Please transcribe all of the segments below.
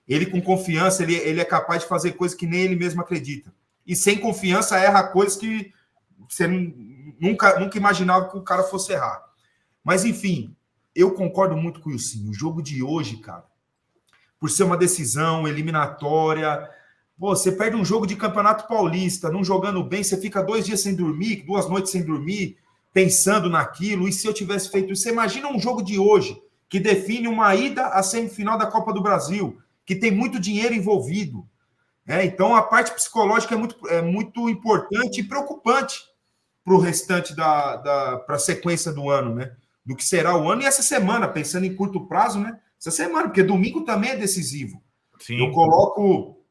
Ele com confiança, ele é capaz de fazer coisas que nem ele mesmo acredita. E sem confiança erra coisas que você nunca imaginava que o cara fosse errar. Mas, enfim, eu concordo muito com o Ilcinho. O jogo de hoje, cara, por ser uma decisão eliminatória, pô, você perde um jogo de Campeonato Paulista, não jogando bem, você fica 2 dias sem dormir, 2 noites sem dormir, pensando naquilo. E se eu tivesse feito isso? Você imagina um jogo de hoje, que define uma ida à semifinal da Copa do Brasil, que tem muito dinheiro envolvido. Então, a parte psicológica é muito importante e preocupante para o restante para a sequência do ano, né? Do que será o ano e essa semana, pensando em curto prazo, né? Essa semana, porque domingo também é decisivo. Sim. Eu coloco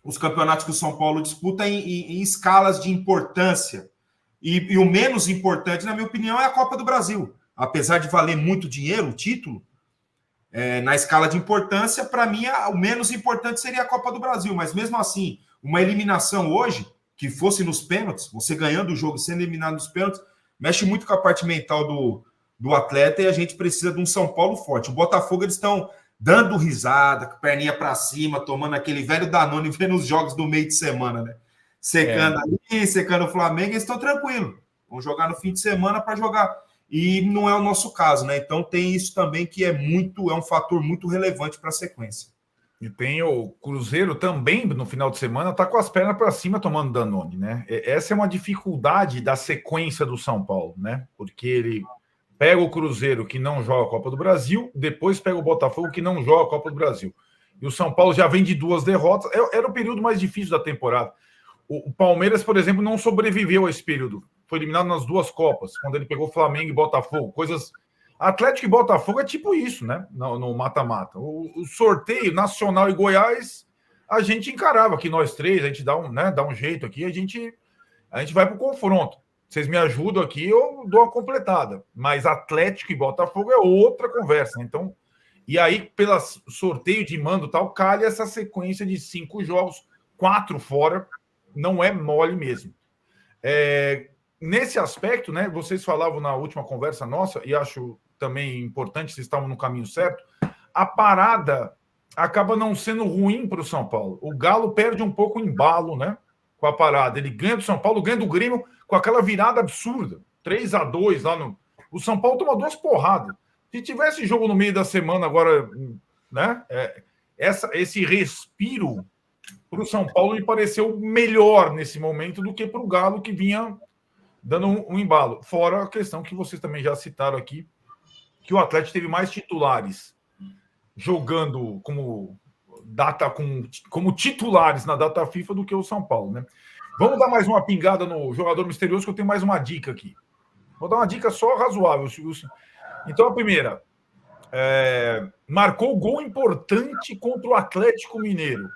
os campeonatos que o São Paulo disputa em escalas de importância. E o menos importante, na minha opinião, é a Copa do Brasil. Apesar de valer muito dinheiro, o título, na escala de importância, para mim, o menos importante seria a Copa do Brasil. Mas mesmo assim, uma eliminação hoje, que fosse nos pênaltis, você ganhando o jogo, sendo eliminado nos pênaltis, mexe muito com a parte mental do atleta e a gente precisa de um São Paulo forte. O Botafogo, eles estão dando risada, com perninha para cima, tomando aquele velho Danone, vendo os jogos do meio de semana, né? Secando ali, secando o Flamengo, eles estão tranquilos. Vão jogar no fim de semana para jogar. E não é o nosso caso, né? Então tem isso também que é um fator muito relevante para a sequência. E tem o Cruzeiro também, no final de semana, está com as pernas para cima tomando Danone, né? Essa é uma dificuldade da sequência do São Paulo, né? Porque ele pega o Cruzeiro, que não joga a Copa do Brasil, depois pega o Botafogo, que não joga a Copa do Brasil. E o São Paulo já vem de 2 derrotas. Era o período mais difícil da temporada. O Palmeiras, por exemplo, não sobreviveu a esse período. Foi eliminado nas 2 Copas, quando ele pegou Flamengo e Botafogo. Coisas... Atlético e Botafogo é tipo isso, né? No mata-mata. O sorteio Nacional e Goiás, a gente encarava aqui, nós três, a gente dá um jeito aqui, a gente vai para o confronto. Vocês me ajudam aqui, eu dou uma completada. Mas Atlético e Botafogo é outra conversa. Então, e aí, pelo sorteio de mando e tal, calha essa sequência de 5 jogos, 4 fora, não é mole mesmo. Nesse aspecto, né, vocês falavam na última conversa nossa, e acho também importante, vocês estavam no caminho certo, a parada acaba não sendo ruim para o São Paulo. O Galo perde um pouco o embalo, né, com a parada. Ele ganha do São Paulo, ganha do Grêmio com aquela virada absurda. 3-2 lá no... O São Paulo toma 2 porradas. Se tivesse jogo no meio da semana agora, né, esse respiro para o São Paulo me pareceu melhor nesse momento do que para o Galo, que vinha dando um embalo. Fora a questão que vocês também já citaram aqui, que o Atlético teve mais titulares jogando como titulares na data FIFA do que o São Paulo, né? Vamos dar mais uma pingada no jogador misterioso, que eu tenho mais uma dica aqui. Vou dar uma dica só razoável. Então, a primeira, marcou gol importante contra o Atlético Mineiro.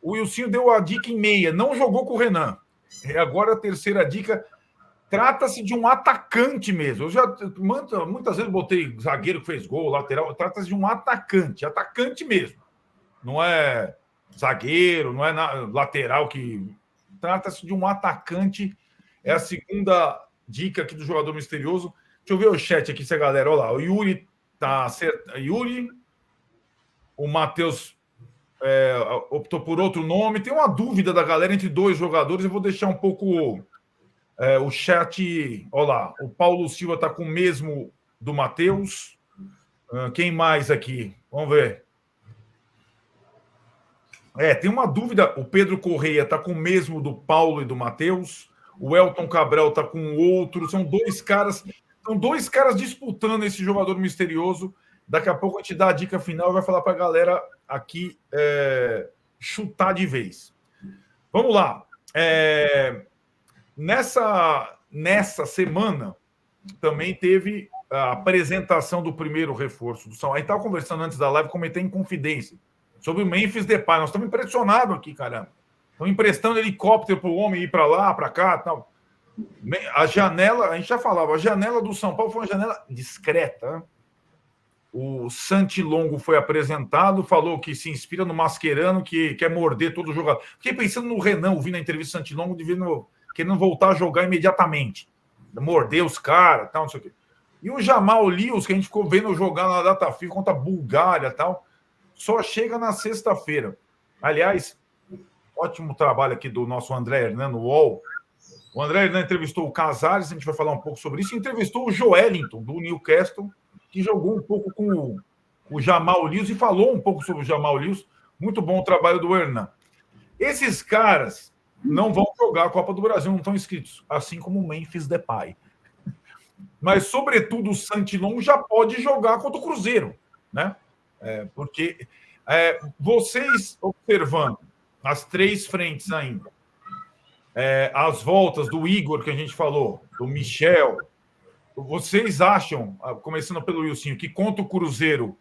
O Wilsinho deu a dica em meia, não jogou com o Renan. Agora a terceira dica, trata-se de um atacante mesmo. Eu já muitas vezes botei zagueiro que fez gol, lateral, trata-se de um atacante mesmo. Não é zagueiro, não é lateral que... Trata-se de um atacante. É a segunda dica aqui do jogador misterioso. Deixa eu ver o chat aqui, se a galera... Olha lá, o Yuri tá certo. Yuri, o Matheus optou por outro nome. Tem uma dúvida da galera entre 2 jogadores. Eu vou deixar um pouco o chat. Olha lá, o Paulo Silva está com o mesmo do Matheus. Quem mais aqui? Vamos ver. Tem uma dúvida. O Pedro Correia está com o mesmo do Paulo e do Matheus. O Elton Cabral está com outro. São 2 caras. São 2 caras disputando esse jogador misterioso. Daqui a pouco a gente dá a dica final e vai falar para a galera aqui chutar de vez. Vamos lá. Nessa semana também teve a apresentação do primeiro reforço do São Paulo. A gente estava conversando antes da live, comentei em confidência sobre o Memphis Depay. Nós estamos impressionados aqui, caramba. Estão emprestando helicóptero para o homem ir para lá, para cá, tal. A janela, a gente já falava, a janela do São Paulo foi uma janela discreta. Né? O Santi Longo foi apresentado, falou que se inspira no Mascherano, que quer morder todo o jogador. Fiquei pensando no Renan, ouvindo a entrevista do Santi Longo, querendo voltar a jogar imediatamente. Morder os caras, tal, não sei o quê. E o Jamal Lewis, que a gente ficou vendo jogar na data FIFA contra a Bulgária e tal. só chega na sexta-feira. Aliás, ótimo trabalho aqui do nosso André Hernan no UOL. O André Hernan entrevistou o Casares, a gente vai falar um pouco sobre isso, e entrevistou o Joelinton, do Newcastle, que jogou um pouco com o Jamal Lewis e falou um pouco sobre o Jamal Lewis. Muito bom o trabalho do Hernan. Esses caras não vão jogar a Copa do Brasil, não estão inscritos, assim como o Memphis Depay. Mas, sobretudo, o Santilon já pode jogar contra o Cruzeiro, né? Porque vocês observando as 3 frentes ainda, as voltas do Igor, que a gente falou, do Michel, vocês acham, começando pelo Wilson, que contra o Cruzeiro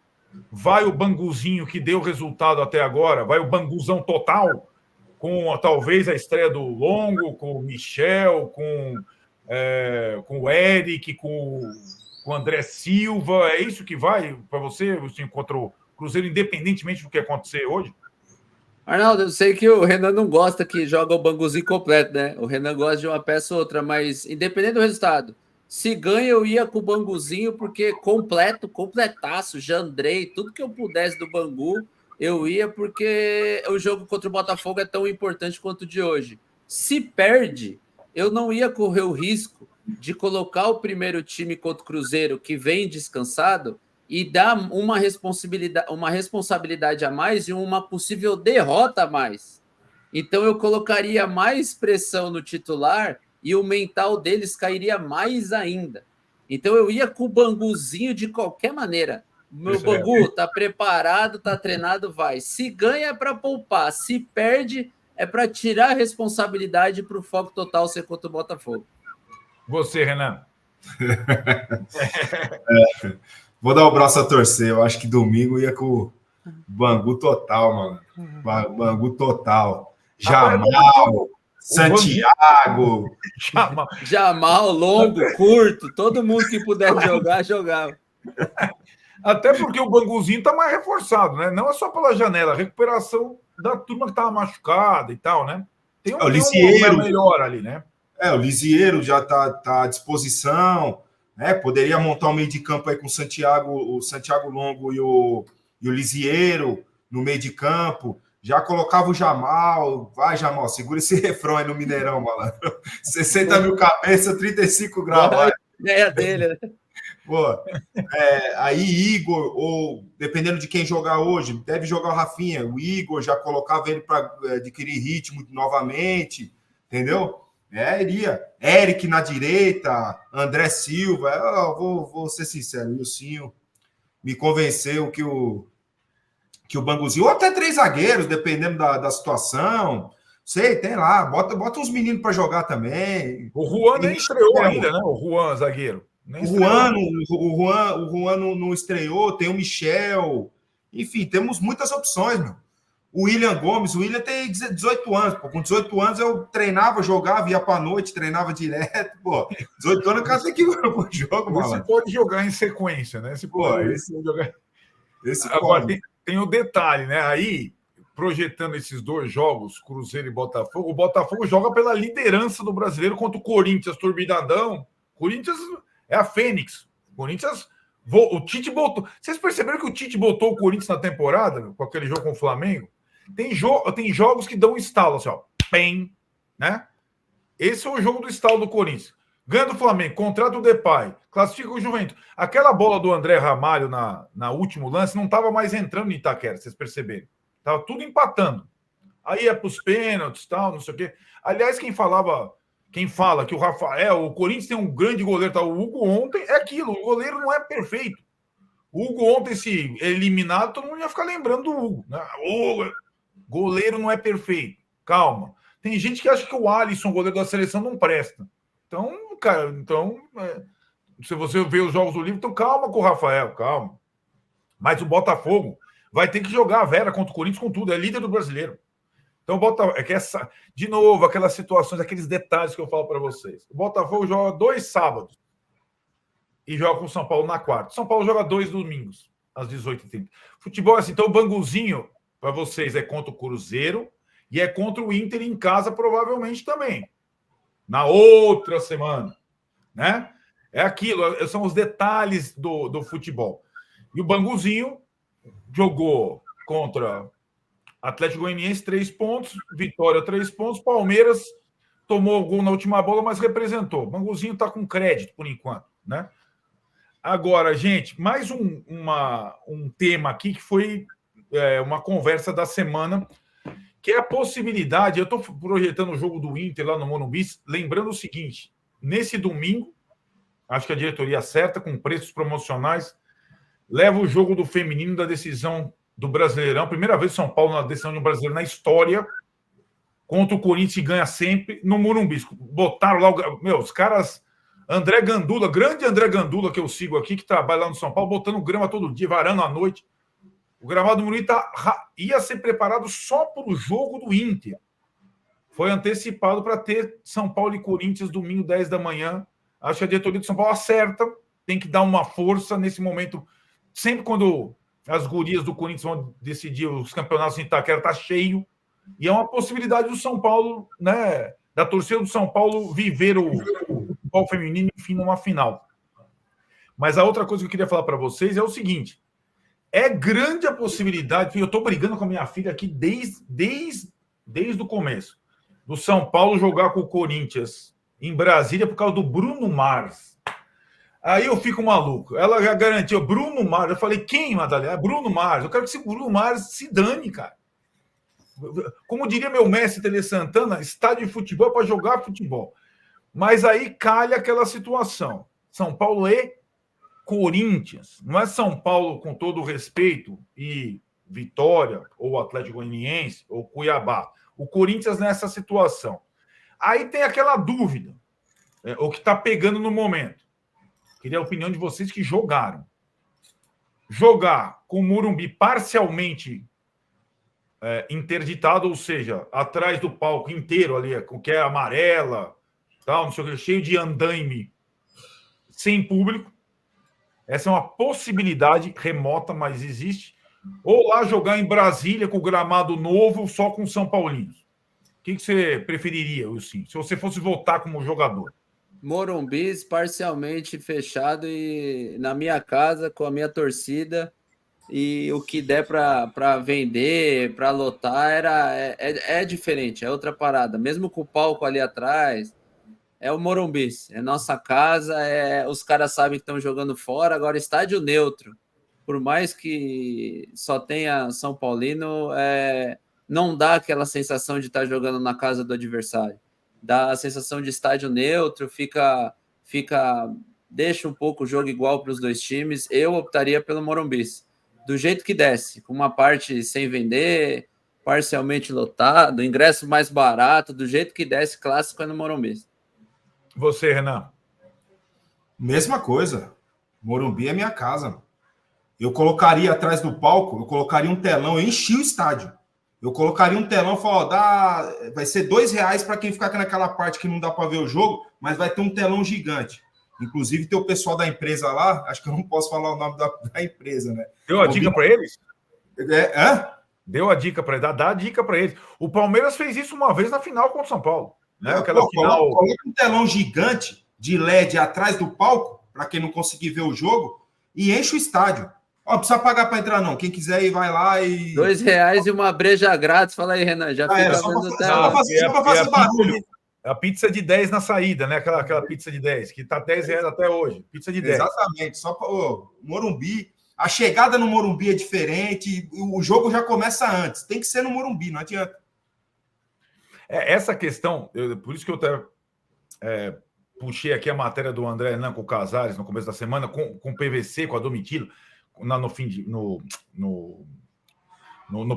vai o Banguzinho que deu resultado até agora, vai o Banguzão total, com talvez a estreia do Longo, com o Michel, com o Eric, com o André Silva, é isso que vai para você, Wilson, contra o Cruzeiro, independentemente do que acontecer hoje? Arnaldo, eu sei que o Renan não gosta que joga o Banguzinho completo, né? O Renan gosta de uma peça ou outra, mas independente do resultado, se ganha eu ia com o Banguzinho, porque completaço, Jandrei, tudo que eu pudesse do Bangu, eu ia, porque o jogo contra o Botafogo é tão importante quanto o de hoje. Se perde, eu não ia correr o risco de colocar o primeiro time contra o Cruzeiro, que vem descansado, e dar uma responsabilidade a mais e uma possível derrota a mais. Então eu colocaria mais pressão no titular e o mental deles cairia mais ainda. Então eu ia com o Banguzinho de qualquer maneira. Meu Bangu tá preparado, tá treinado, vai. Se ganha é para poupar, se perde é para tirar a responsabilidade para o foco total ser contra o Botafogo. Você, Renan. Vou dar o braço a torcer. Eu acho que domingo ia com o Bangu total, mano. Bangu total. Jamal, Santiago. Jamal, Longo, Curto. Todo mundo que puder jogar, jogava. Até porque o Banguzinho está mais reforçado, né? Não é só pela janela, a recuperação da turma que estava machucada e tal, né? Tem o Lisieiro melhor ali, né? O Lisieiro já está à disposição. Poderia montar um meio de campo aí com o Santiago Longo e o Lisieiro no meio de campo. Já colocava o Jamal. Vai, Jamal, segura esse refrão aí no Mineirão, malandro. 60 mil cabeças, 35 graus. Vai. É dele, né? Pô, aí Igor, ou dependendo de quem jogar hoje, deve jogar o Rafinha. O Igor já colocava ele para adquirir ritmo novamente, entendeu? Iria. Eric na direita, André Silva. Eu vou ser sincero, o Wilson me convenceu que o Banguzinho, ou até 3 zagueiros, dependendo da situação. Sei, tem lá. Bota uns meninos para jogar também. O Juan nem estreou ainda, né? O Juan, zagueiro. O Juan não estreou, tem o Michel. Enfim, temos muitas opções, meu. O William Gomes, o William tem 18 anos. Pô. Com 18 anos eu treinava, jogava, ia para a noite, treinava direto. Pô, 18 anos o cara tem que ir pro jogo, mano. Você pode jogar em sequência, né? Agora, tem o detalhe, né? Aí, projetando esses 2 jogos, Cruzeiro e Botafogo, o Botafogo joga pela liderança do brasileiro contra o Corinthians, turbinadão. Corinthians é a Fênix. Corinthians... O Tite botou... Vocês perceberam que o Tite botou o Corinthians na temporada, com aquele jogo com o Flamengo? Tem jogos que dão um estalo, assim, ó. Pem, né? Esse é o jogo do estalo do Corinthians. Ganha do Flamengo, contrata o Depay, classifica o Juventus. Aquela bola do André Ramalho na último lance não estava mais entrando em Itaquera, vocês perceberam. Estava tudo empatando. Aí é para os pênaltis, tal, não sei o quê. Aliás, quem fala que o Rafael, o Corinthians tem um grande goleiro, tal, o Hugo ontem, é aquilo, o goleiro não é perfeito. O Hugo ontem, se eliminado, todo mundo ia ficar lembrando do Hugo. Né? O goleiro não é perfeito. Calma. Tem gente que acha que o Alisson, goleiro da seleção, não presta. Então, cara, se você vê os jogos do livro, então calma com o Rafael, calma. Mas o Botafogo vai ter que jogar a Vera contra o Corinthians com tudo, é líder do brasileiro. Então, de novo, aquelas situações, aqueles detalhes que eu falo para vocês. O Botafogo joga 2 sábados e joga com o São Paulo na quarta. São Paulo joga 2 domingos, às 18h30. Futebol é assim, então o Banguzinho, para vocês, é contra o Cruzeiro e é contra o Inter em casa, provavelmente também. Na outra semana, né? É aquilo, são os detalhes do futebol. E o Banguzinho jogou contra Atlético Goianiense, 3 pontos, Vitória, 3 pontos, Palmeiras tomou o gol na última bola, mas representou. Banguzinho está com crédito, por enquanto, né? Agora, gente, mais um tema aqui que foi uma conversa da semana, que é a possibilidade, eu estou projetando o jogo do Inter lá no Morumbi, lembrando o seguinte, nesse domingo, acho que a diretoria acerta, com preços promocionais, leva o jogo do feminino da decisão do Brasileirão, primeira vez São Paulo na decisão de um brasileiro na história, contra o Corinthians, que ganha sempre, no Morumbi. Botaram lá, os caras, André Gandula, grande André Gandula, que eu sigo aqui, que trabalha lá no São Paulo, botando grama todo dia, varando à noite. O gramado do Morumbi ia ser preparado só para o jogo do Inter. Foi antecipado para ter São Paulo e Corinthians domingo, 10 da manhã. Acho que a diretoria de São Paulo acerta, tem que dar uma força nesse momento. Sempre quando as gurias do Corinthians vão decidir os campeonatos em Itaquera, está cheio. E é uma possibilidade do São Paulo, né, da torcida do São Paulo viver o futebol feminino, enfim, numa final. Mas a outra coisa que eu queria falar para vocês é o seguinte: é grande a possibilidade, eu estou brigando com a minha filha aqui desde o começo, do São Paulo jogar com o Corinthians em Brasília por causa do Bruno Mars. Aí eu fico maluco. Ela já garantiu, Bruno Mars. Eu falei, quem, Madalena? Bruno Mars. Eu quero que esse Bruno Mars se dane, cara. Como diria meu mestre Tele Santana, estádio de futebol é para jogar futebol. Mas aí calha aquela situação. São Paulo e Corinthians. Não é São Paulo, com todo o respeito, e Vitória, ou Atlético Goianiense, ou Cuiabá. O Corinthians nessa situação. Aí tem aquela dúvida, o que está pegando no momento. Queria a opinião de vocês que jogaram. Jogar com o Morumbi parcialmente interditado, ou seja, atrás do palco inteiro ali, que é amarela, tal, não sei o que, cheio de andaime, sem público. Essa é uma possibilidade remota, mas existe. Ou lá jogar em Brasília com o gramado novo, só com São Paulinos. O que você preferiria, Wilson, se você fosse votar como jogador? Morumbi parcialmente fechado e na minha casa, com a minha torcida, e o que der para vender, para lotar, é diferente, é outra parada. Mesmo com o palco ali atrás, é o Morumbi, é nossa casa, os caras sabem que estão jogando fora. Agora, estádio neutro, por mais que só tenha São Paulino, não dá aquela sensação de estar jogando na casa do adversário. Dá a sensação de estádio neutro, deixa um pouco o jogo igual para os dois times. Eu optaria pelo Morumbi, do jeito que desce, com uma parte sem vender, parcialmente lotado, ingresso mais barato, do jeito que desce, clássico é no Morumbi. Você, Renan? Mesma coisa. Morumbi é minha casa. Eu colocaria atrás do palco, eu colocaria um telão, eu enchi o estádio. Eu colocaria um telão e falaria, vai ser R$2 para quem ficar naquela parte que não dá para ver o jogo, mas vai ter um telão gigante. Inclusive, tem o pessoal da empresa lá, acho que eu não posso falar o nome da empresa, né? Deu a dica para eles? Hã? Deu a dica para eles, dá a dica para eles. O Palmeiras fez isso uma vez na final contra o São Paulo. Né? Coloca um telão gigante de LED atrás do palco, para quem não conseguir ver o jogo, e enche o estádio. Não precisa pagar para entrar, não. Quem quiser ir, vai lá e... R$2 e uma breja grátis. Fala aí, Renan. Já fica só para fazer barulho. A pizza de 10 na saída, né? Aquela pizza de 10, que tá R$10 até hoje. Pizza de 10. Exatamente. Só para Morumbi. A chegada no Morumbi é diferente. O jogo já começa antes. Tem que ser no Morumbi, não adianta. Essa questão, por isso que eu até puxei aqui a matéria do André Hernan com o Casares no começo da semana, com o PVC, com a Domitila, no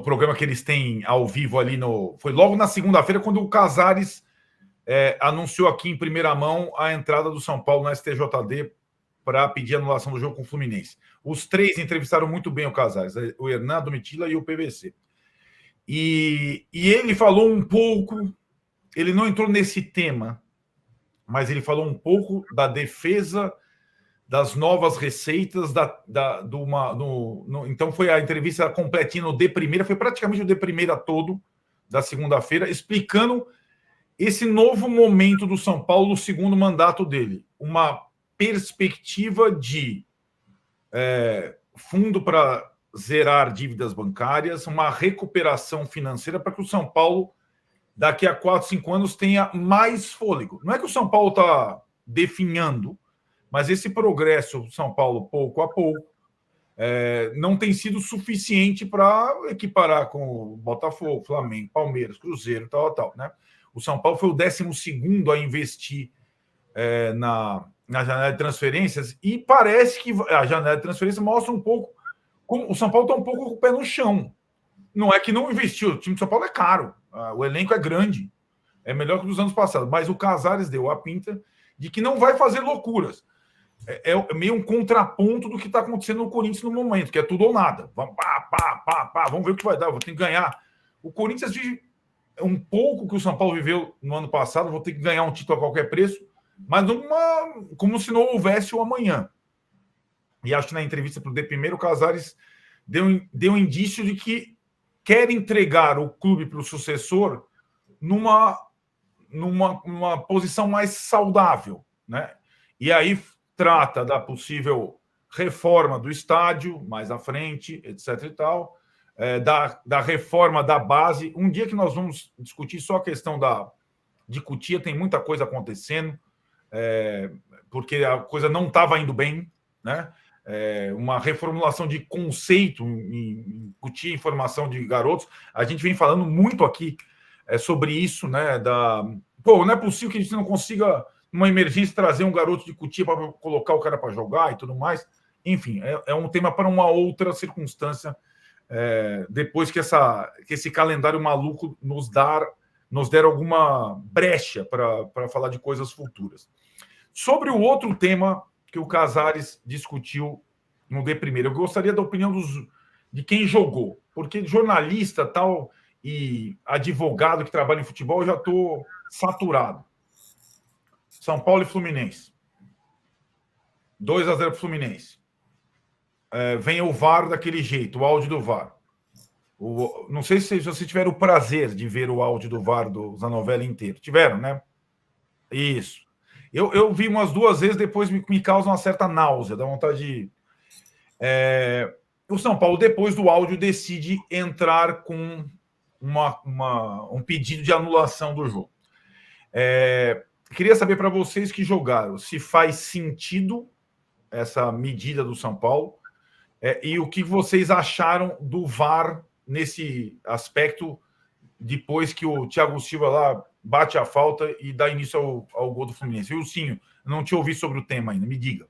programa que eles têm ao vivo ali foi logo na segunda-feira, quando o Casares anunciou aqui em primeira mão a entrada do São Paulo no STJD para pedir anulação do jogo com o Fluminense. Os três entrevistaram muito bem o Casares, o Hernan, a Domitila e o PVC. E ele falou um pouco, ele não entrou nesse tema, mas ele falou um pouco da defesa das novas receitas, então foi a entrevista completinha no D Primeira, foi praticamente o D Primeira todo da segunda-feira, explicando esse novo momento do São Paulo, o segundo mandato dele, uma perspectiva de fundo para zerar dívidas bancárias, uma recuperação financeira para que o São Paulo, daqui a 4, 5 anos, tenha mais fôlego. Não é que o São Paulo está definhando, mas esse progresso do São Paulo, pouco a pouco, não tem sido suficiente para equiparar com o Botafogo, Flamengo, Palmeiras, Cruzeiro, tal, né? O São Paulo foi o 12º a investir na janela de transferências, e parece que a janela de transferência mostra um pouco como o São Paulo está um pouco com o pé no chão. Não é que não investiu, o time do São Paulo é caro, o elenco é grande, é melhor que dos anos passados, mas o Casares deu a pinta de que não vai fazer loucuras. É meio um contraponto do que está acontecendo no Corinthians no momento, que é tudo ou nada. Vamos, vamos ver o que vai dar, vou ter que ganhar. O Corinthians vive um pouco que o São Paulo viveu no ano passado, vou ter que ganhar um título a qualquer preço, mas como se não houvesse o amanhã. E acho que na entrevista para o DPM, o Casares deu um indício de que quer entregar o clube para o sucessor numa posição mais saudável, né? E aí trata da possível reforma do estádio mais à frente, etc. e tal, da reforma da base. Um dia que nós vamos discutir só a questão de Cotia, tem muita coisa acontecendo, porque a coisa não estava indo bem, né? Uma reformulação de conceito em Cotia em formação de garotos. A gente vem falando muito aqui sobre isso, né? Não é possível que a gente não consiga, numa emergência, trazer um garoto de Cotia para colocar o cara para jogar e tudo mais. Enfim, é um tema para uma outra circunstância, depois que esse calendário maluco nos der alguma brecha para falar de coisas futuras. Sobre o outro tema que o Casares discutiu no D1, eu gostaria da opinião de quem jogou, porque jornalista tal e advogado que trabalha em futebol, eu já estou saturado. São Paulo e Fluminense. 2-0 para o Fluminense. Vem o VAR daquele jeito, o áudio do VAR. Não sei se vocês tiveram o prazer de ver o áudio do VAR da novela inteira. Tiveram, né? Isso. Eu vi umas 2 vezes, depois me causa uma certa náusea, dá vontade de... O São Paulo, depois do áudio, decide entrar com um pedido de anulação do jogo. Queria saber para vocês que jogaram se faz sentido essa medida do São Paulo e o que vocês acharam do VAR nesse aspecto, depois que o Thiago Silva lá bate a falta e dá início ao gol do Fluminense. Wilsinho, não te ouvi sobre o tema ainda, me diga.